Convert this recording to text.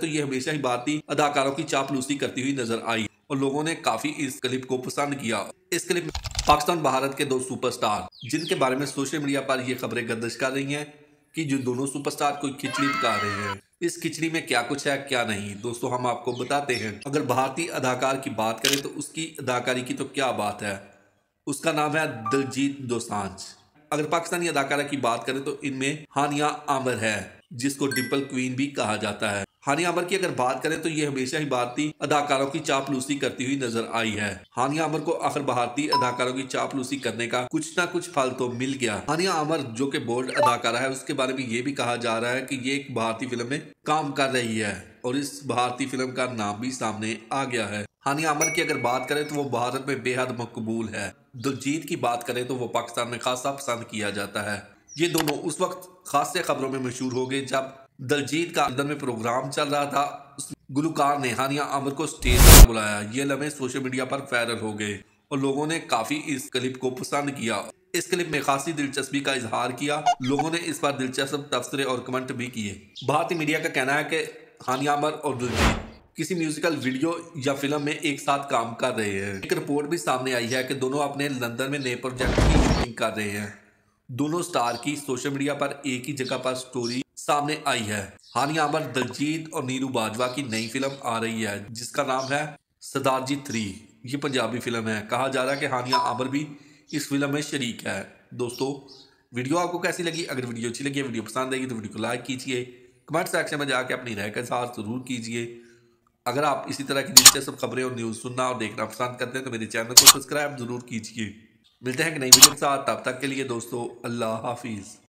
तो ये हमेशा ही भारतीय अदाकारों की चापलूसी करती हुई नजर आई और लोगों ने काफी इस क्लिप को पसंद किया। इस क्लिप में पाकिस्तान भारत के दो सुपरस्टार जिनके बारे में सोशल मीडिया पर ये खबरें गर्दिश कर रही हैं कि जो दोनों सुपरस्टार कोई खिचड़ी पका रहे हैं। इस खिचड़ी में क्या कुछ है क्या नहीं दोस्तों हम आपको बताते हैं। अगर भारतीय अदाकार की बात करें तो उसकी अदाकारी की तो क्या बात है। उसका नाम है दिलजीत दोसांझ। अगर पाकिस्तानी अदाकारा की बात करें तो इनमें हानिया आमिर है जिसको डिंपल क्वीन भी कहा जाता है। हानिया आमिर की अगर बात करें तो ये हमेशा ही भारतीय अदाकारों की चापलूसी करती हुई नजर आई है। हानिया आमिर को आखिर भारतीय अदाकारों की चापलूसी करने का कुछ ना कुछ फल तो मिल गया। हानिया आमिर जो कि बोल्ड अदाकारा है उसके बारे में ये भी कहा जा रहा है कि ये एक भारतीय फिल्म में काम कर रही है और इस भारतीय फिल्म का नाम भी सामने आ गया है। हानिया आमिर की अगर बात करें तो वो भारत में बेहद मकबूल है। दिलजीत की बात करें तो वो पाकिस्तान में खासा पसंद किया जाता है। ये दोनों उस वक्त खासे खबरों में मशहूर हो गए जब दिलजीत का लंदन में प्रोग्राम चल रहा था। उस गुलकार ने हानिया आमिर को स्टेज पर बुलाया। ये लम्हे सोशल मीडिया पर वायरल हो गए और लोगों ने काफी इस क्लिप को पसंद किया। इस क्लिप में खासी दिलचस्पी का इजहार किया। लोगों ने इस पर दिलचस्प तबसरे और कमेंट भी किए। भारतीय मीडिया का कहना है कि हानिया आमिर और दिलजीत किसी म्यूजिकल वीडियो या फिल्म में एक साथ काम कर रहे हैं। एक रिपोर्ट भी सामने आई है कि दोनों अपने लंदन में नए प्रोजेक्ट की शूटिंग कर रहे हैं। दोनों स्टार की सोशल मीडिया पर एक ही जगह पर स्टोरी सामने आई है। हानिया आमिर, दिलजीत और नीरू बाजवा की नई फिल्म आ रही है जिसका नाम है सरदारजी 3। ये पंजाबी फिल्म है। कहा जा रहा है कि हानिया आमिर भी इस फिल्म में शरीक है। दोस्तों वीडियो आपको कैसी लगी? अगर वीडियो अच्छी लगी, वीडियो पसंद आएगी तो वीडियो को लाइक कीजिए। कमेंट सेक्शन में जाके अपनी राय का इजहार जरूर कीजिए। अगर आप इसी तरह की दिलचस्प खबरें और न्यूज़ सुनना और देखना पसंद करते हैं तो मेरे चैनल को सब्सक्राइब जरूर कीजिए। मिलते हैं एक नई वीडियो के साथ, तब तक के लिए दोस्तों अल्लाह हाफिज़।